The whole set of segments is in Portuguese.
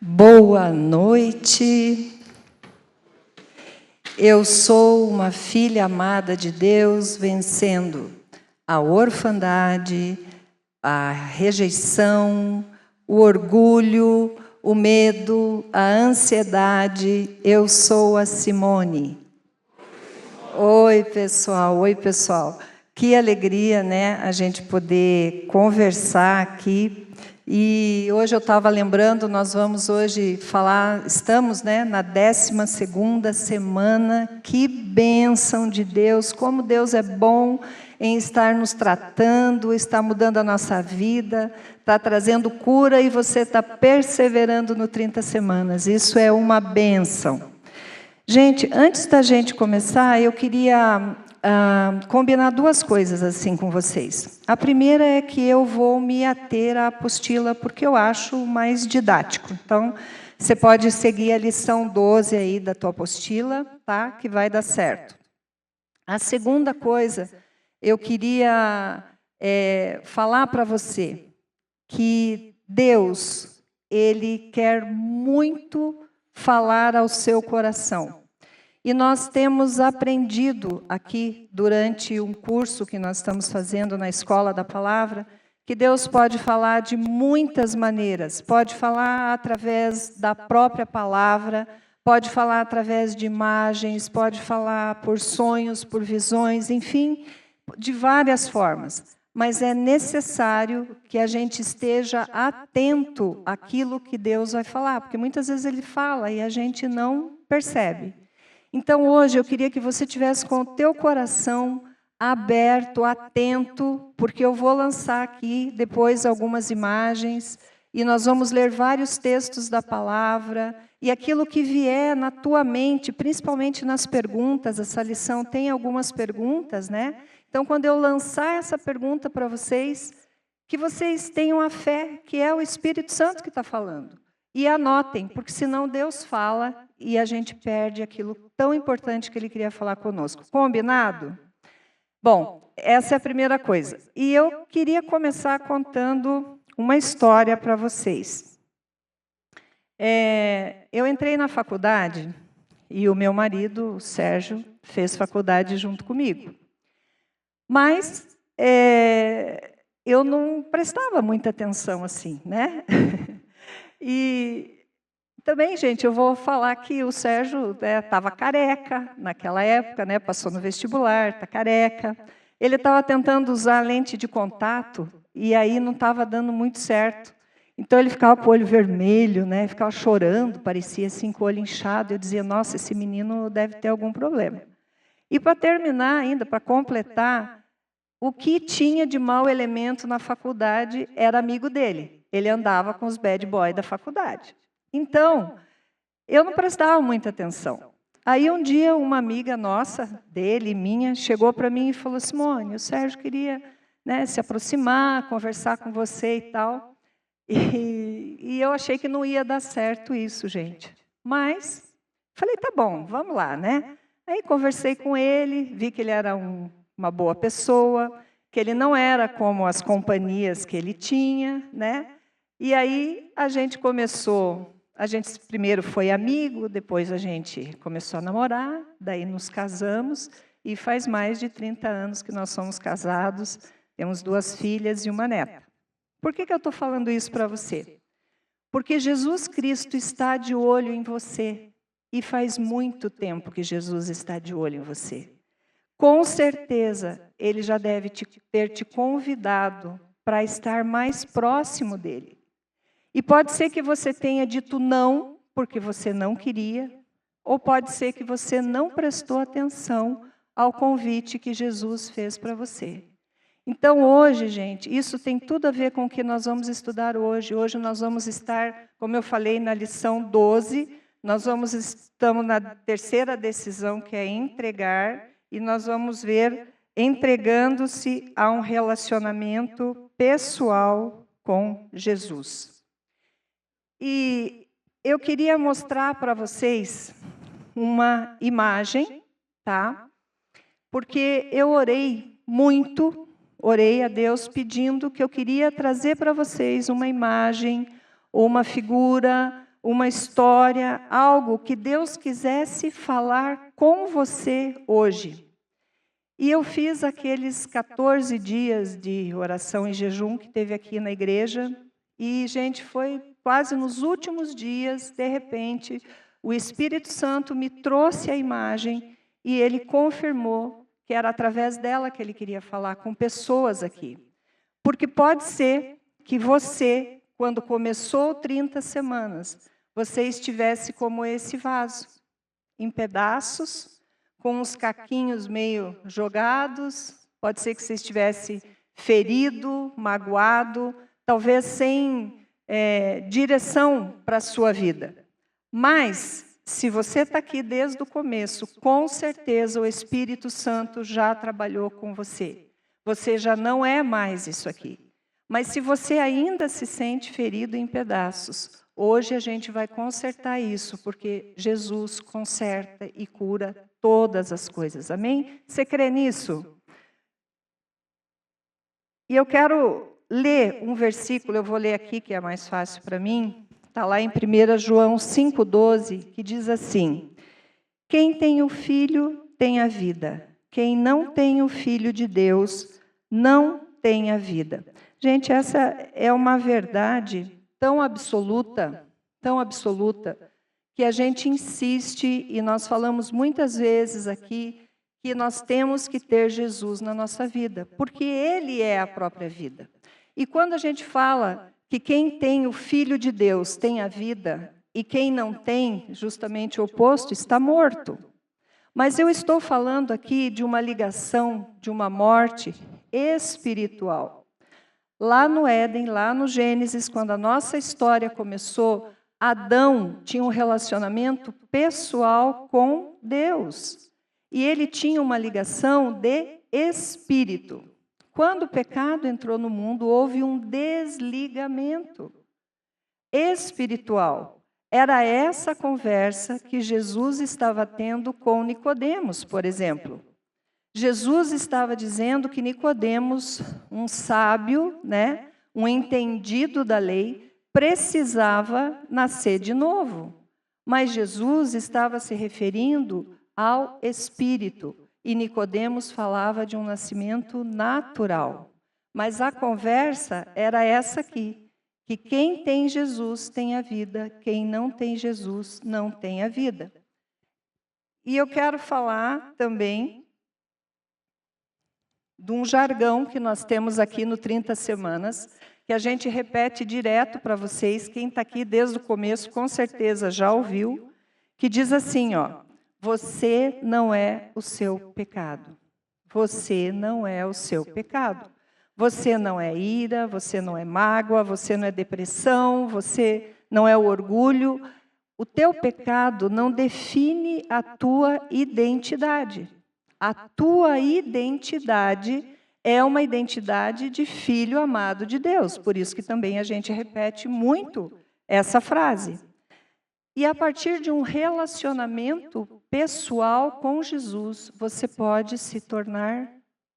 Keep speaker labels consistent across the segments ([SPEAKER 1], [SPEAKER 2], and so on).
[SPEAKER 1] Boa noite. Eu sou uma filha amada de Deus, vencendo a orfandade, a rejeição, o orgulho, o medo, a ansiedade. Eu sou a Simone. Oi, pessoal. Oi, pessoal. Que alegria, né, a gente poder conversar aqui. E hoje eu estava lembrando, nós vamos hoje falar, estamos, né, na 12ª semana. Que bênção de Deus, como Deus é bom em estar nos tratando, está mudando a nossa vida, está trazendo cura e você está perseverando no 30 semanas. Isso é uma bênção. Gente, antes da gente começar, eu queria combinar duas coisas assim com vocês. A primeira é que eu vou me ater à apostila, porque eu acho mais didático. Então, você pode seguir a lição 12 aí da tua apostila, tá? Que vai dar certo. A segunda coisa, eu queria falar para você que Deus, Ele quer muito falar ao seu coração. E nós temos aprendido aqui, durante um curso que nós estamos fazendo na Escola da Palavra, que Deus pode falar de muitas maneiras. Pode falar através da própria palavra, pode falar através de imagens, pode falar por sonhos, por visões, enfim, de várias formas. Mas é necessário que a gente esteja atento àquilo que Deus vai falar, porque muitas vezes Ele fala e a gente não percebe. Então, hoje, eu queria que você tivesse com o teu coração aberto, atento, porque eu vou lançar aqui depois algumas imagens e nós vamos ler vários textos da palavra e aquilo que vier na tua mente, principalmente nas perguntas, essa lição tem algumas perguntas, né? Então, quando eu lançar essa pergunta para vocês, que vocês tenham a fé que é o Espírito Santo que está falando. E anotem, porque senão Deus fala e a gente perde aquilo tão importante que Ele queria falar conosco. Combinado? Bom, essa é a primeira coisa. E eu queria começar contando uma história para vocês. Eu entrei na faculdade e o meu marido, o Sérgio, fez faculdade junto comigo. Mas eu não prestava muita atenção assim, né? E também, gente, eu vou falar que o Sérgio estava careca naquela época, né? Passou no vestibular, está careca. Ele estava tentando usar lente de contato e aí não estava dando muito certo. Então ele ficava com o olho vermelho, né? Ficava chorando, parecia assim com o olho inchado. Eu dizia, nossa, esse menino deve ter algum problema. E para terminar ainda, para completar, o que tinha de mau elemento na faculdade era amigo dele. Ele andava com os bad boys da faculdade. Então, eu não prestava muita atenção. Aí, um dia, uma amiga nossa, dele, minha, chegou para mim e falou, Simone, o Sérgio queria, né, se aproximar, conversar com você e tal. E eu achei que não ia dar certo isso, gente. Mas, falei, tá bom, vamos lá, né? Aí, conversei com ele, vi que ele era uma boa pessoa, que ele não era como as companhias que ele tinha, né? E aí a gente primeiro foi amigo, depois a gente começou a namorar, daí nos casamos, e faz mais de 30 anos que nós somos casados, temos 2 filhas e uma neta. Por que eu estou falando isso para você? Porque Jesus Cristo está de olho em você, e faz muito tempo que Jesus está de olho em você. Com certeza, Ele já deve ter te convidado para estar mais próximo dEle. E pode ser que você tenha dito não, porque você não queria, ou pode ser que você não prestou atenção ao convite que Jesus fez para você. Então, hoje, gente, isso tem tudo a ver com o que nós vamos estudar hoje. Hoje nós vamos estar, como eu falei, na lição 12, estamos na terceira decisão, que é entregar, e nós vamos ver entregando-se a um relacionamento pessoal com Jesus. E eu queria mostrar para vocês uma imagem, tá? Porque eu orei muito, orei a Deus pedindo que eu queria trazer para vocês uma imagem, ou uma figura, uma história, algo que Deus quisesse falar com você hoje. E eu fiz aqueles 14 dias de oração e jejum que teve aqui na igreja. E, gente, foi quase nos últimos dias, de repente, o Espírito Santo me trouxe a imagem e ele confirmou que era através dela que ele queria falar com pessoas aqui. Porque pode ser que você, quando começou 30 semanas, você estivesse como esse vaso, em pedaços, com os caquinhos meio jogados, pode ser que você estivesse ferido, magoado, talvez sem direção para a sua vida. Mas, se você está aqui desde o começo, com certeza o Espírito Santo já trabalhou com você. Você já não é mais isso aqui. Mas se você ainda se sente ferido em pedaços, hoje a gente vai consertar isso, porque Jesus conserta e cura todas as coisas. Amém? Você crê nisso? E eu quero ler um versículo, eu vou ler aqui, que é mais fácil para mim. Está lá em 1 João 5,12, que diz assim: quem tem o Filho tem a vida. Quem não tem o Filho de Deus não tem a vida. Gente, essa é uma verdade tão absoluta, que a gente insiste, e nós falamos muitas vezes aqui, que nós temos que ter Jesus na nossa vida, porque Ele é a própria vida. E quando a gente fala que quem tem o Filho de Deus tem a vida, e quem não tem, justamente o oposto, está morto. Mas eu estou falando aqui de uma ligação, de uma morte espiritual. Lá no Éden, lá no Gênesis, quando a nossa história começou, Adão tinha um relacionamento pessoal com Deus. E ele tinha uma ligação de espírito. Quando o pecado entrou no mundo, houve um desligamento espiritual. Era essa conversa que Jesus estava tendo com Nicodemos, por exemplo. Jesus estava dizendo que Nicodemos, um sábio, um entendido da lei, precisava nascer de novo. Mas Jesus estava se referindo ao Espírito, e Nicodemos falava de um nascimento natural. Mas a conversa era essa aqui, que quem tem Jesus tem a vida, quem não tem Jesus não tem a vida. E eu quero falar também de um jargão que nós temos aqui no 30 Semanas, que a gente repete direto para vocês, quem está aqui desde o começo com certeza já ouviu, que diz assim, ó: você não é o seu pecado. Você não é o seu pecado. Você não é ira, você não é mágoa, você não é depressão, você não é o orgulho. O teu pecado não define a tua identidade. A tua identidade é uma identidade de filho amado de Deus. Por isso que também a gente repete muito essa frase. E a partir de um relacionamento pessoal com Jesus, você pode se tornar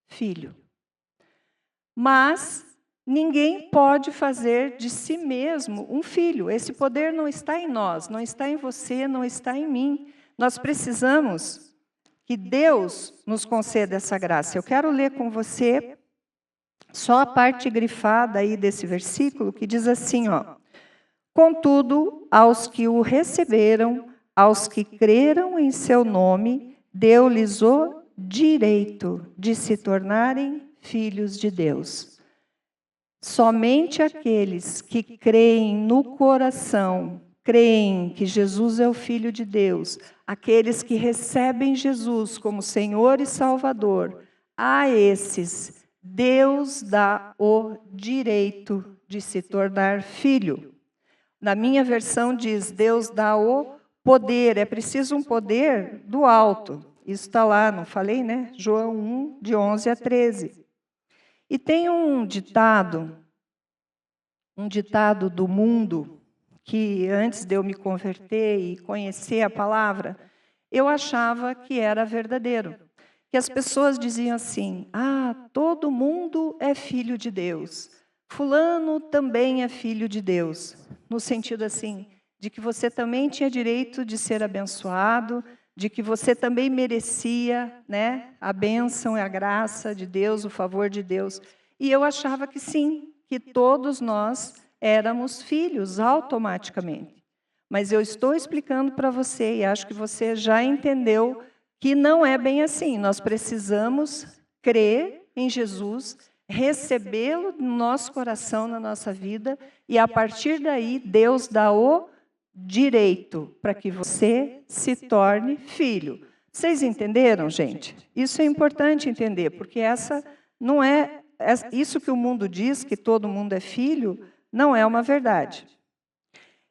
[SPEAKER 1] filho. Mas ninguém pode fazer de si mesmo um filho. Esse poder não está em nós, não está em você, não está em mim. Nós precisamos que Deus nos conceda essa graça. Eu quero ler com você só a parte grifada aí desse versículo, que diz assim, ó: contudo, aos que o receberam, aos que creram em seu nome, deu-lhes o direito de se tornarem filhos de Deus. Somente aqueles que creem no coração, creem que Jesus é o Filho de Deus, aqueles que recebem Jesus como Senhor e Salvador, a esses Deus dá o direito de se tornar filho. Na minha versão diz, Deus dá o poder, é preciso um poder do alto. Isso está lá, não falei, né? João 1, de 11 a 13. E tem um ditado do mundo, que antes de eu me converter e conhecer a palavra, eu achava que era verdadeiro. Que as pessoas diziam assim, todo mundo é filho de Deus. Fulano também é filho de Deus. No sentido assim, de que você também tinha direito de ser abençoado, de que você também merecia, né, a bênção e a graça de Deus, o favor de Deus. E eu achava que sim, que todos nós éramos filhos automaticamente. Mas eu estou explicando para você, e acho que você já entendeu, que não é bem assim. Nós precisamos crer em Jesus, recebê-lo no nosso coração, na nossa vida, e a partir daí Deus dá o direito para que você se torne filho. Vocês entenderam, gente? Isso é importante entender, porque essa não é isso que o mundo diz, que todo mundo é filho, não é uma verdade.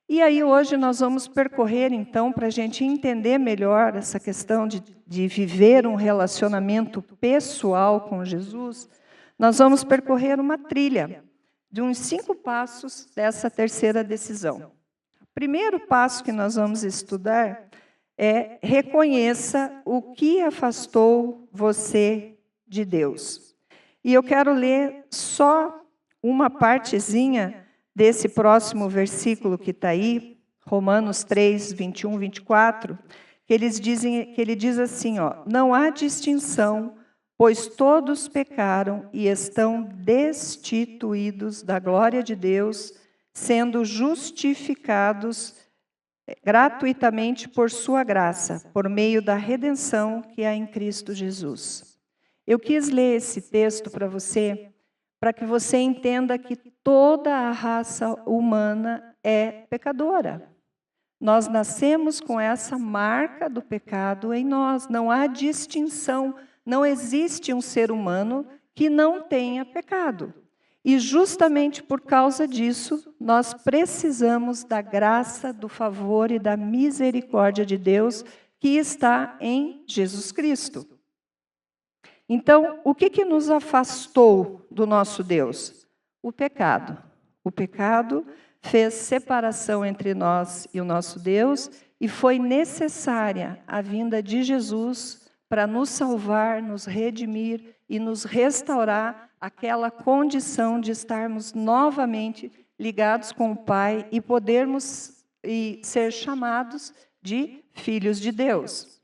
[SPEAKER 1] E aí hoje nós vamos percorrer, então, para a gente entender melhor essa questão de viver um relacionamento pessoal com Jesus, nós vamos percorrer uma trilha de uns 5 passos dessa terceira decisão. O primeiro passo que nós vamos estudar é: reconheça o que afastou você de Deus. E eu quero ler só uma partezinha desse próximo versículo que está aí, Romanos 3, 21, 24, que ele diz assim, ó: não há distinção, pois todos pecaram e estão destituídos da glória de Deus, sendo justificados gratuitamente por sua graça, por meio da redenção que há em Cristo Jesus. Eu quis ler esse texto para você, para que você entenda que toda a raça humana é pecadora. Nós nascemos com essa marca do pecado em nós. Não há distinção. Não existe um ser humano que não tenha pecado. E justamente por causa disso, nós precisamos da graça, do favor e da misericórdia de Deus que está em Jesus Cristo. Então, o que nos afastou do nosso Deus? O pecado. O pecado fez separação entre nós e o nosso Deus, e foi necessária a vinda de Jesus para nos salvar, nos redimir e nos restaurar aquela condição de estarmos novamente ligados com o Pai e podermos ser chamados de filhos de Deus.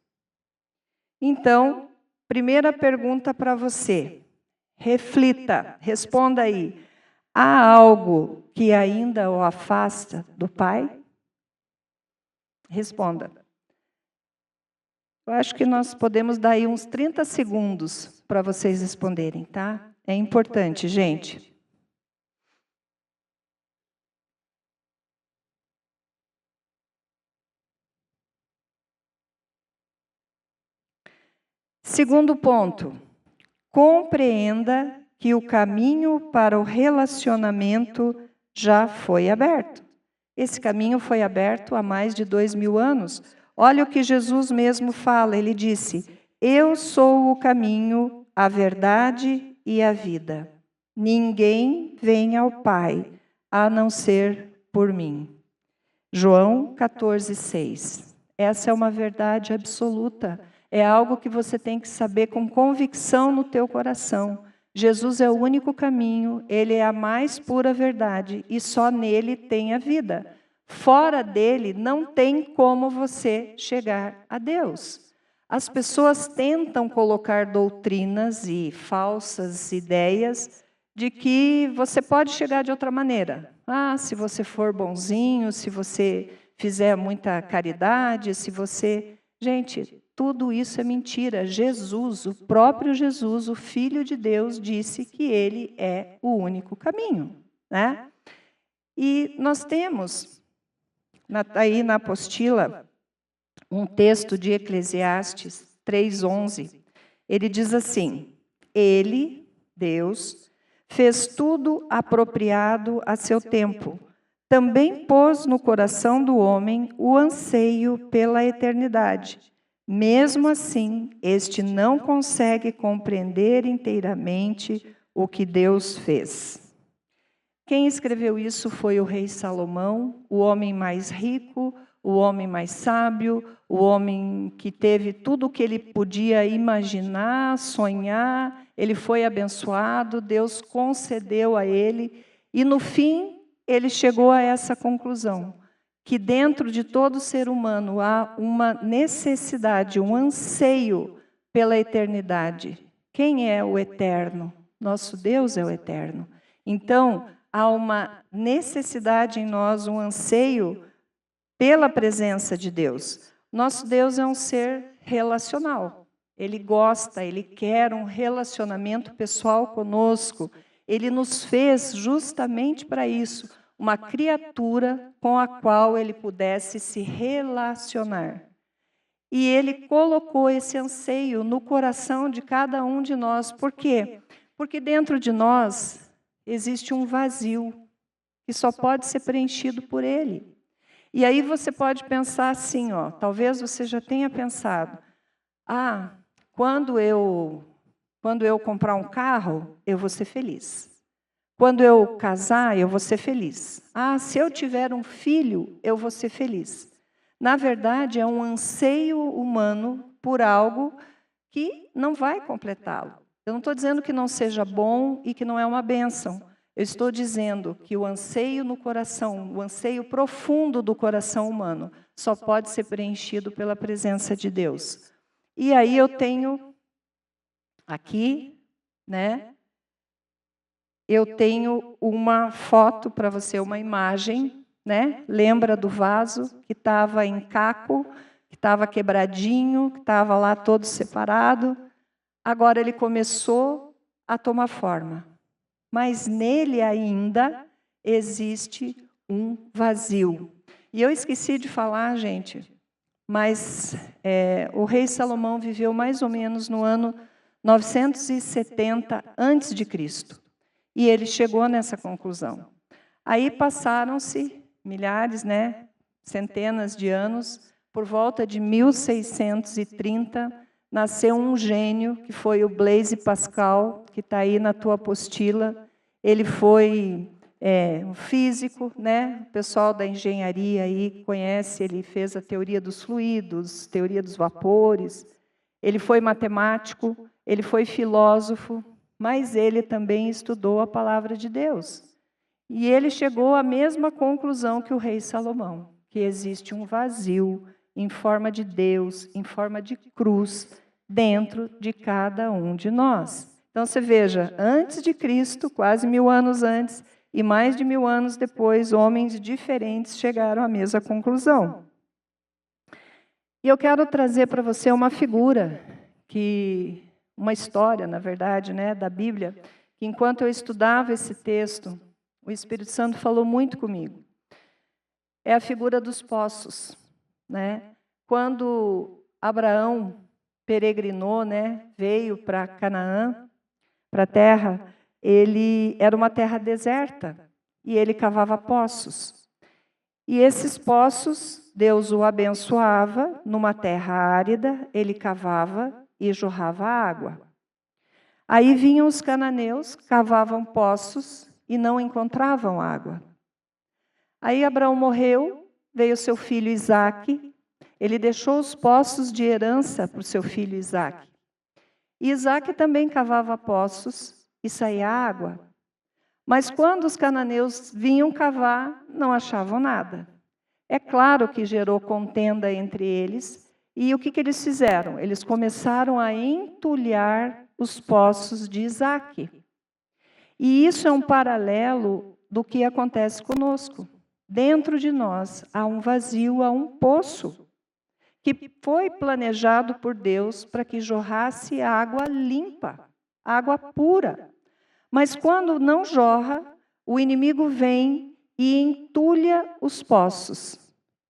[SPEAKER 1] Então, primeira pergunta para você. Reflita, responda aí. Há algo que ainda o afasta do Pai? Responda. Eu acho que nós podemos dar aí uns 30 segundos para vocês responderem, tá? É importante, gente. Segundo ponto. Compreenda que o caminho para o relacionamento já foi aberto. Esse caminho foi aberto há mais de 2000 anos. Olha o que Jesus mesmo fala, ele disse: eu sou o caminho, a verdade e a vida. Ninguém vem ao Pai, a não ser por mim. João 14, 6. Essa é uma verdade absoluta. É algo que você tem que saber com convicção no teu coração. Jesus é o único caminho, Ele é a mais pura verdade e só nele tem a vida. Fora dele não tem como você chegar a Deus. As pessoas tentam colocar doutrinas e falsas ideias de que você pode chegar de outra maneira. Ah, se você for bonzinho, se você fizer muita caridade, se você... Gente, tudo isso é mentira. Jesus, o próprio Jesus, o Filho de Deus, disse que Ele é o único caminho, né? E nós temos, aí na apostila, um texto de Eclesiastes 3:11. Ele diz assim: Ele, Deus, fez tudo apropriado a seu tempo. Também pôs no coração do homem o anseio pela eternidade. Mesmo assim, este não consegue compreender inteiramente o que Deus fez. Quem escreveu isso foi o rei Salomão, o homem mais rico, o homem mais sábio, o homem que teve tudo o que ele podia imaginar, sonhar. Ele foi abençoado, Deus concedeu a ele, e no fim ele chegou a essa conclusão, que dentro de todo ser humano há uma necessidade, um anseio pela eternidade. Quem é o eterno? Nosso Deus é o eterno. Então, há uma necessidade em nós, um anseio pela presença de Deus. Nosso Deus é um ser relacional. Ele gosta, Ele quer um relacionamento pessoal conosco. Ele nos fez justamente para isso, uma criatura com a qual Ele pudesse se relacionar. E Ele colocou esse anseio no coração de cada um de nós. Por quê? Porque dentro de nós existe um vazio que só pode ser preenchido por Ele. E aí você pode pensar assim, ó, talvez você já tenha pensado, quando eu comprar um carro, eu vou ser feliz. Quando eu casar, eu vou ser feliz. Se eu tiver um filho, eu vou ser feliz. Na verdade, é um anseio humano por algo que não vai completá-lo. Eu não estou dizendo que não seja bom e que não é uma bênção. Eu estou dizendo que o anseio no coração, o anseio profundo do coração humano, só pode ser preenchido pela presença de Deus. E aí eu tenho aqui, né? Eu tenho uma foto para você, uma imagem, né? Lembra do vaso que estava em caco, que estava quebradinho, que estava lá todo separado. Agora ele começou a tomar forma. Mas nele ainda existe um vazio. E eu esqueci de falar, gente, mas o rei Salomão viveu mais ou menos no ano 970 a.C. E ele chegou nessa conclusão. Aí passaram-se milhares, né, centenas de anos, por volta de 1630, nasceu um gênio, que foi o Blaise Pascal, que está aí na tua apostila. Ele foi um físico, né? O pessoal da engenharia aí conhece, ele fez a teoria dos fluidos, teoria dos vapores. Ele foi matemático, ele foi filósofo, mas ele também estudou a palavra de Deus. E ele chegou à mesma conclusão que o rei Salomão, que existe um vazio em forma de Deus, em forma de cruz, dentro de cada um de nós. Então, você veja, antes de Cristo, quase 1000 anos antes, e mais de 1000 anos depois, homens diferentes chegaram à mesma conclusão. E eu quero trazer para você uma figura, uma história, na verdade, né, da Bíblia, que enquanto eu estudava esse texto, o Espírito Santo falou muito comigo. É a figura dos poços, né? Quando Abraão peregrinou, né, veio para Canaã, para a terra, ele era uma terra deserta e ele cavava poços. E esses poços, Deus o abençoava numa terra árida, ele cavava e jorrava água. Aí vinham os cananeus, cavavam poços e não encontravam água. Aí Abraão morreu, veio seu filho Isaque, ele deixou os poços de herança para o seu filho Isaque. E Isaque também cavava poços e saía água. Mas quando os cananeus vinham cavar, não achavam nada. É claro que gerou contenda entre eles. E o que eles fizeram? Eles começaram a entulhar os poços de Isaque. E isso é um paralelo do que acontece conosco. Dentro de nós há um vazio, há um poço, que foi planejado por Deus para que jorrasse água limpa, água pura. Mas quando não jorra, o inimigo vem e entulha os poços.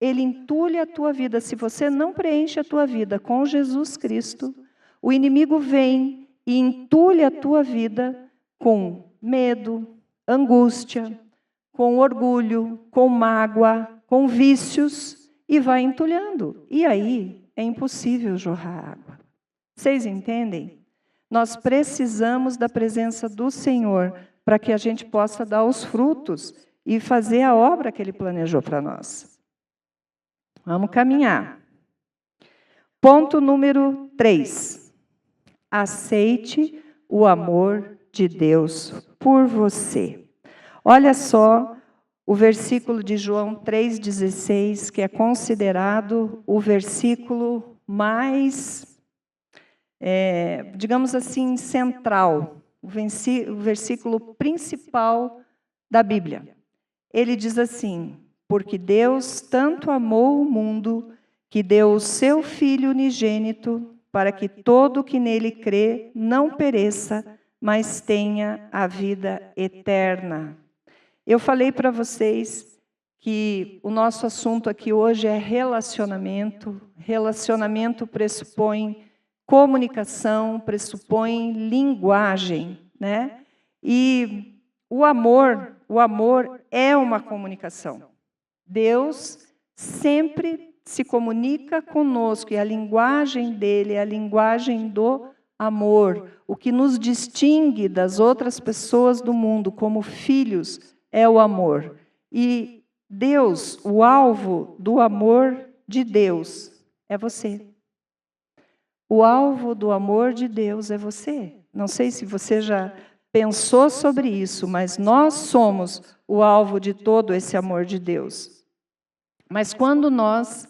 [SPEAKER 1] Ele entulha a tua vida. Se você não preenche a tua vida com Jesus Cristo, o inimigo vem e entulha a tua vida com medo, angústia, com orgulho, com mágoa, com vícios, e vai entulhando. E aí é impossível jorrar água. Vocês entendem? Nós precisamos da presença do Senhor para que a gente possa dar os frutos e fazer a obra que Ele planejou para nós. Vamos caminhar. Ponto número 3. Aceite o amor de Deus por você. Olha só o versículo de João 3,16, que é considerado o versículo mais, digamos assim, central, o versículo principal da Bíblia. Ele diz assim: porque Deus tanto amou o mundo, que deu o seu Filho unigênito, para que todo o que nele crê não pereça, mas tenha a vida eterna. Eu falei para vocês que o nosso assunto aqui hoje é relacionamento. Relacionamento pressupõe comunicação, pressupõe linguagem, né? E o amor é uma comunicação. Deus sempre se comunica conosco, e a linguagem dele é a linguagem do amor. O que nos distingue das outras pessoas do mundo como filhos é o amor. E Deus, o alvo do amor de Deus é você. O alvo do amor de Deus é você. Não sei se você já pensou sobre isso, mas nós somos o alvo de todo esse amor de Deus. Mas quando nós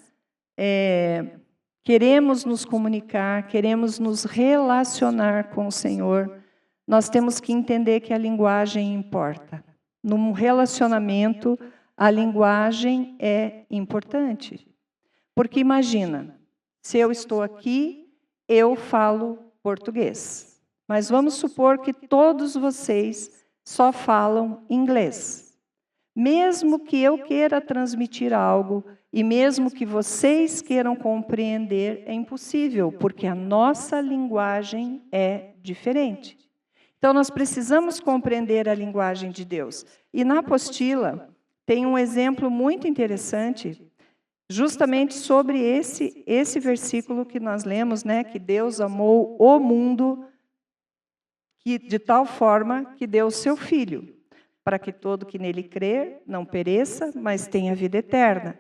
[SPEAKER 1] queremos nos comunicar, queremos nos relacionar com o Senhor, nós temos que entender que a linguagem importa. Num relacionamento, a linguagem é importante. Porque imagina, se eu estou aqui, eu falo português. Mas vamos supor que todos vocês só falam inglês. Mesmo que eu queira transmitir algo, e mesmo que vocês queiram compreender, é impossível, porque a nossa linguagem é diferente. Então, nós precisamos compreender a linguagem de Deus. E na apostila tem um exemplo muito interessante, justamente sobre esse versículo que nós lemos, né? Que Deus amou o mundo de tal forma que deu o seu Filho, para que todo que nele crer não pereça, mas tenha vida eterna.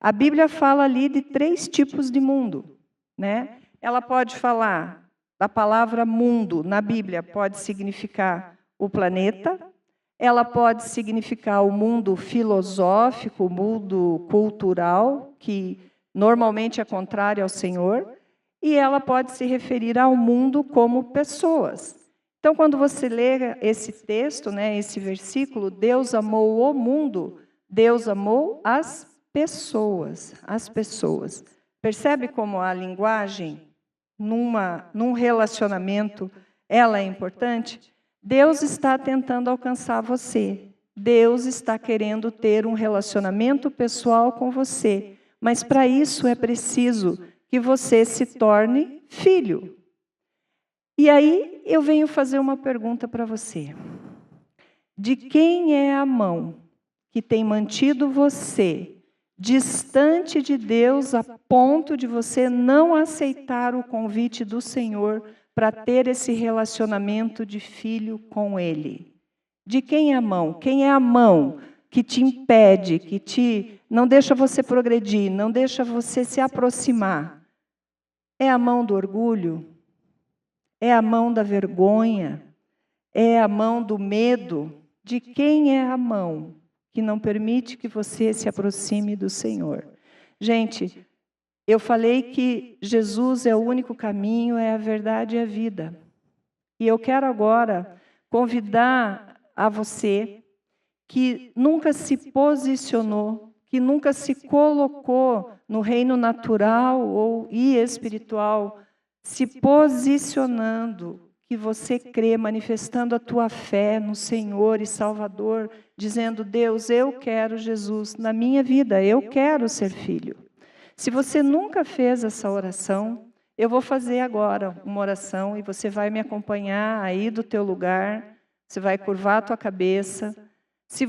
[SPEAKER 1] A Bíblia fala ali de 3 tipos de mundo, né? Ela pode falar da palavra mundo, na Bíblia, pode significar o planeta, ela pode significar o mundo filosófico, o mundo cultural, que normalmente é contrário ao Senhor, e ela pode se referir ao mundo como pessoas. Então, quando você lê esse texto, né, esse versículo, Deus amou o mundo, Deus amou as pessoas, as pessoas. Percebe como a linguagem, num relacionamento, ela é importante? Deus está tentando alcançar você. Deus está querendo ter um relacionamento pessoal com você. Mas para isso é preciso que você se torne filho. E aí eu venho fazer uma pergunta para você. De quem é a mão que tem mantido você distante de Deus a ponto de você não aceitar o convite do Senhor para ter esse relacionamento de filho com Ele? De quem é a mão? Quem é a mão que te impede, que não deixa você progredir, não deixa você se aproximar? É a mão do orgulho? É a mão da vergonha? É a mão do medo? De quem é a mão que não permite que você se aproxime do Senhor? Gente, eu falei que Jesus é o único caminho, é a verdade e a vida. E eu quero agora convidar a você que nunca se posicionou, que nunca se colocou no reino natural e espiritual, se posicionando, que você crê, manifestando a tua fé no Senhor e Salvador, dizendo: Deus, eu quero Jesus na minha vida, eu quero ser filho. Se você nunca fez essa oração, eu vou fazer agora uma oração e você vai me acompanhar aí do teu lugar, você vai curvar a tua cabeça. Se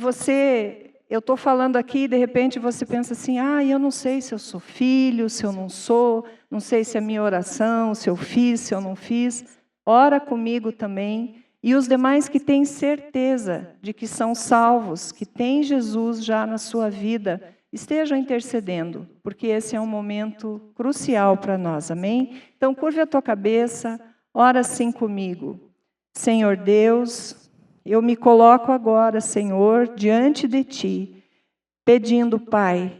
[SPEAKER 1] eu estou falando aqui e de repente você pensa assim: eu não sei se eu sou filho, se eu não sou, não sei se é a minha oração, se eu fiz, se eu não fiz. Ora comigo também. E os demais que têm certeza de que são salvos, que têm Jesus já na sua vida, estejam intercedendo, porque esse é um momento crucial para nós, amém? Então, curve a tua cabeça, ora assim comigo. Senhor Deus, eu me coloco agora, Senhor, diante de Ti, pedindo, Pai,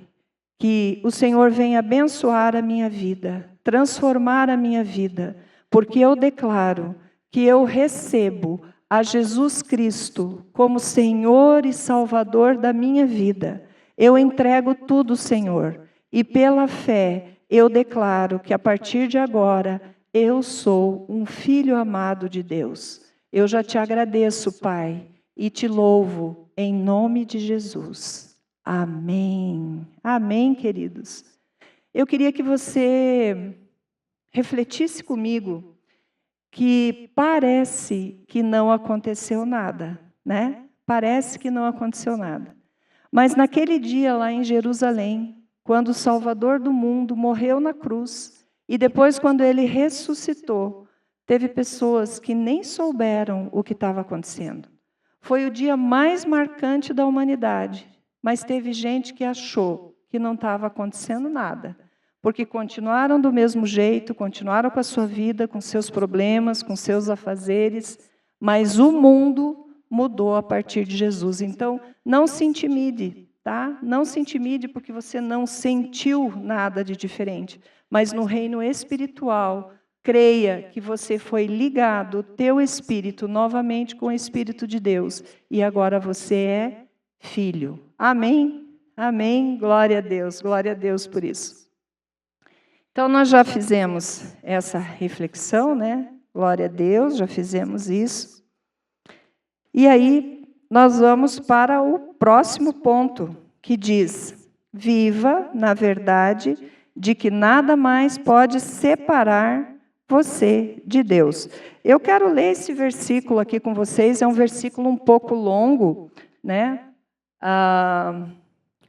[SPEAKER 1] que o Senhor venha abençoar a minha vida, transformar a minha vida, porque eu declaro que eu recebo a Jesus Cristo como Senhor e Salvador da minha vida. Eu entrego tudo, Senhor, e pela fé eu declaro que a partir de agora eu sou um filho amado de Deus. Eu já te agradeço, Pai, e te louvo em nome de Jesus. Amém. Amém, queridos. Eu queria que você refletisse comigo que parece que não aconteceu nada, né? Parece que não aconteceu nada. Mas naquele dia lá em Jerusalém, quando o Salvador do mundo morreu na cruz, e depois quando ele ressuscitou, teve pessoas que nem souberam o que estava acontecendo. Foi o dia mais marcante da humanidade, mas teve gente que achou que não estava acontecendo nada, porque continuaram do mesmo jeito, continuaram com a sua vida, com seus problemas, com seus afazeres, mas o mundo mudou a partir de Jesus. Então, não se intimide, tá? Não se intimide porque você não sentiu nada de diferente, mas no reino espiritual, creia que você foi ligado, o teu espírito, novamente com o Espírito de Deus, e agora você é filho. Amém? Amém? Glória a Deus por isso. Então, nós já fizemos essa reflexão, né? Glória a Deus, já fizemos isso. E aí, nós vamos para o próximo ponto, que diz: viva na verdade de que nada mais pode separar você de Deus. Eu quero ler esse versículo aqui com vocês, é um versículo um pouco longo, né?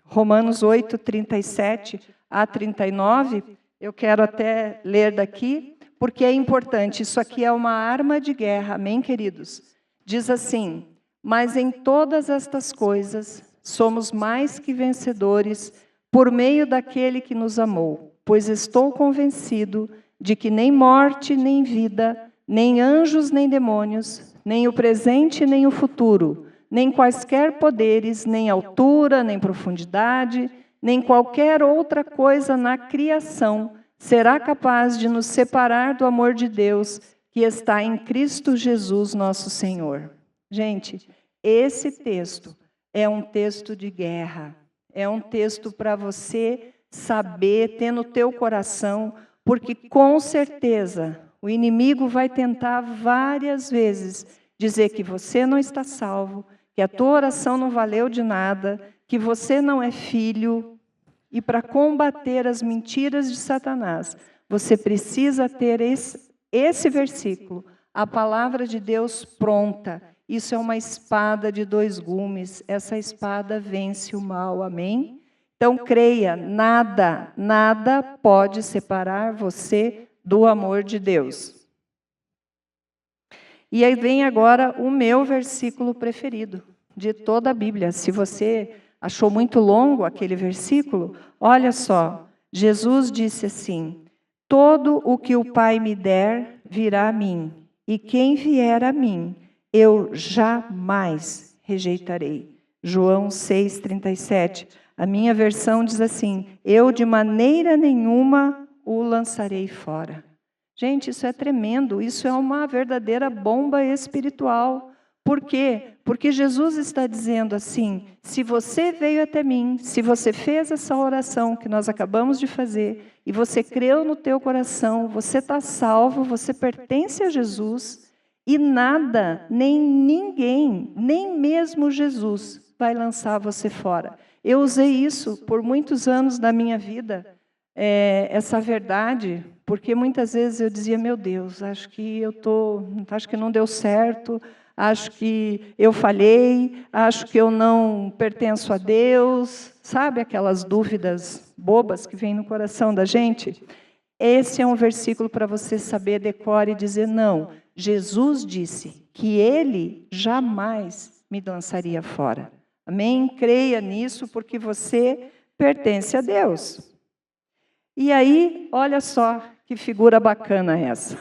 [SPEAKER 1] Romanos 8, 37 a 39. Eu quero até ler daqui, porque é importante. Isso aqui é uma arma de guerra, amém, queridos? Diz assim: mas em todas estas coisas somos mais que vencedores por meio daquele que nos amou, pois estou convencido de que nem morte, nem vida, nem anjos, nem demônios, nem o presente, nem o futuro, nem quaisquer poderes, nem altura, nem profundidade, nem qualquer outra coisa na criação será capaz de nos separar do amor de Deus que está em Cristo Jesus, nosso Senhor. Gente, esse texto é um texto de guerra, é um texto para você saber, ter no teu coração, porque com certeza o inimigo vai tentar várias vezes dizer que você não está salvo, que a tua oração não valeu de nada, que você não é filho. E para combater as mentiras de Satanás, você precisa ter esse versículo, a palavra de Deus pronta. Isso é uma espada de dois gumes, essa espada vence o mal, amém? Então creia, nada pode separar você do amor de Deus. E aí vem agora o meu versículo preferido de toda a Bíblia. Se você achou muito longo aquele versículo? Olha só, Jesus disse assim: todo o que o Pai me der virá a mim, e quem vier a mim, eu jamais rejeitarei. João 6,37. A minha versão diz assim: eu de maneira nenhuma o lançarei fora. Gente, isso é tremendo, isso é uma verdadeira bomba espiritual. Por quê? Porque Jesus está dizendo assim: se você veio até mim, se você fez essa oração que nós acabamos de fazer, e você creu no teu coração, você está salvo, você pertence a Jesus, e nada, nem ninguém, nem mesmo Jesus, vai lançar você fora. Eu usei isso por muitos anos da minha vida, essa verdade, porque muitas vezes eu dizia: meu Deus, acho que não deu certo, acho que eu falhei, acho que eu não pertenço a Deus. Sabe aquelas dúvidas bobas que vêm no coração da gente? Esse é um versículo para você saber, decore e dizer: não, Jesus disse que Ele jamais me lançaria fora. Amém? Creia nisso, porque você pertence a Deus. E aí, olha só que figura bacana essa.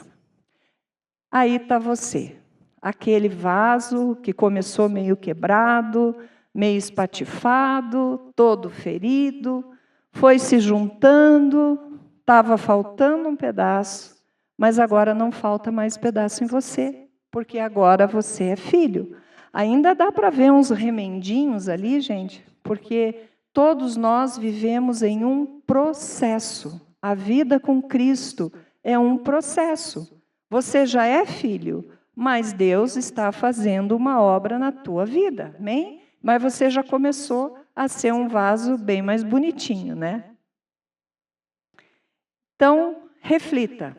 [SPEAKER 1] Aí está você. Aquele vaso que começou meio quebrado, meio espatifado, todo ferido, foi se juntando, estava faltando um pedaço, mas agora não falta mais pedaço em você, porque agora você é filho. Ainda dá para ver uns remendinhos ali, gente, porque todos nós vivemos em um processo. A vida com Cristo é um processo. Você já é filho, mas Deus está fazendo uma obra na tua vida, amém? Mas você já começou a ser um vaso bem mais bonitinho, né? Então, reflita.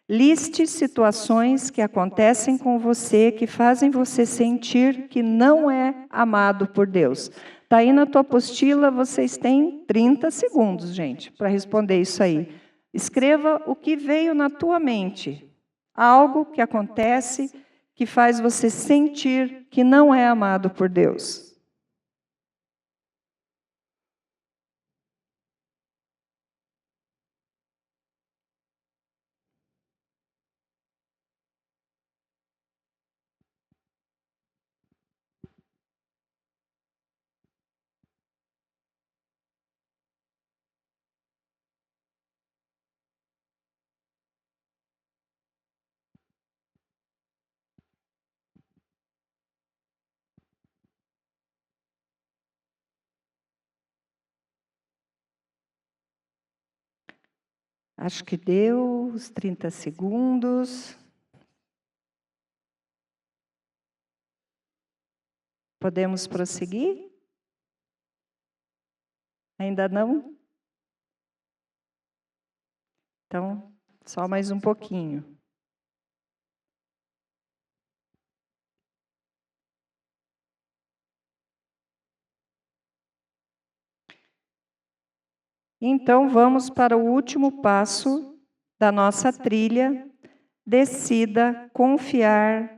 [SPEAKER 1] Liste situações que acontecem com você, que fazem você sentir que não é amado por Deus. Está aí na tua apostila, vocês têm 30 segundos, gente, para responder isso aí. Escreva o que veio na tua mente. Algo que acontece que faz você sentir que não é amado por Deus. Acho que deu os 30 segundos. Podemos prosseguir? Ainda não? Então, só mais um pouquinho. Então, vamos para o último passo da nossa trilha. Decida confiar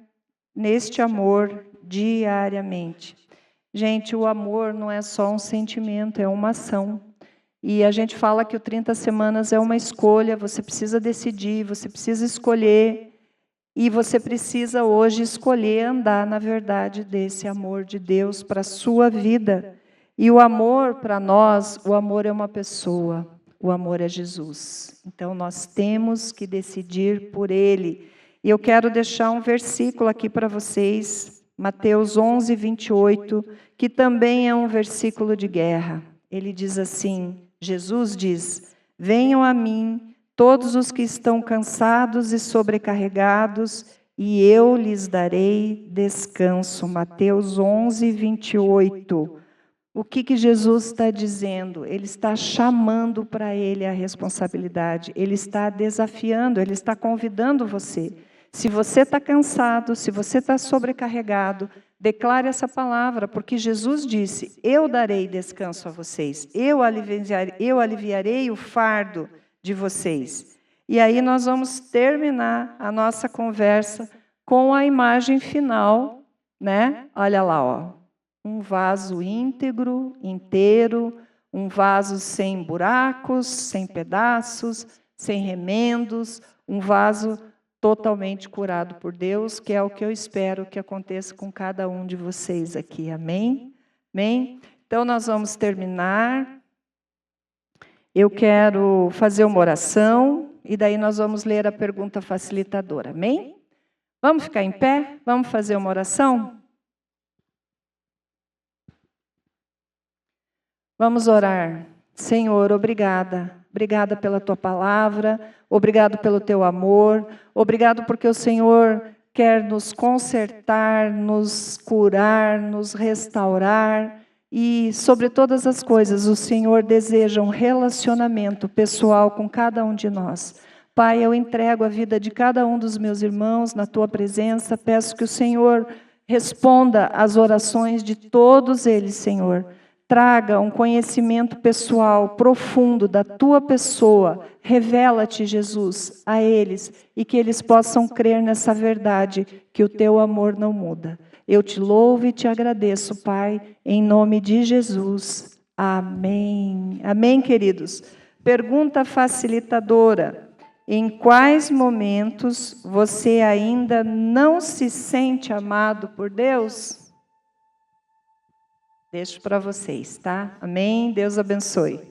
[SPEAKER 1] neste amor diariamente. Gente, o amor não é só um sentimento, é uma ação. E a gente fala que o 30 semanas é uma escolha, você precisa decidir, você precisa escolher. E você precisa hoje escolher andar na verdade desse amor de Deus para a sua vida. E o amor para nós, o amor é uma pessoa, o amor é Jesus. Então nós temos que decidir por Ele. E eu quero deixar um versículo aqui para vocês, Mateus 11, 28, que também é um versículo de guerra. Ele diz assim, Jesus diz, venham a mim, todos os que estão cansados e sobrecarregados, e eu lhes darei descanso. Mateus 11, 28. O que Jesus está dizendo? Ele está chamando para ele a responsabilidade, ele está desafiando, ele está convidando você. Se você está cansado, se você está sobrecarregado, declare essa palavra, porque Jesus disse, eu darei descanso a vocês, eu aliviarei o fardo de vocês. E aí nós vamos terminar a nossa conversa com a imagem final, né? Olha lá, ó. Um vaso íntegro, inteiro, um vaso sem buracos, sem pedaços, sem remendos, um vaso totalmente curado por Deus, que é o que eu espero que aconteça com cada um de vocês aqui. Amém? Amém? Então nós vamos terminar. Eu quero fazer uma oração e daí nós vamos ler a pergunta facilitadora. Amém? Vamos ficar em pé? Vamos fazer uma oração? Vamos orar. Senhor, obrigada. Obrigada pela tua palavra, obrigado pelo teu amor, obrigado porque o Senhor quer nos consertar, nos curar, nos restaurar e, sobre todas as coisas, o Senhor deseja um relacionamento pessoal com cada um de nós. Pai, eu entrego a vida de cada um dos meus irmãos na tua presença, peço que o Senhor responda às orações de todos eles, Senhor. Traga um conhecimento pessoal profundo da tua pessoa. Revela-te, Jesus, a eles e que eles possam crer nessa verdade, que o teu amor não muda. Eu te louvo e te agradeço, Pai, em nome de Jesus. Amém. Amém, queridos. Pergunta facilitadora. Em quais momentos você ainda não se sente amado por Deus? Deixo para vocês, tá? Amém? Deus abençoe.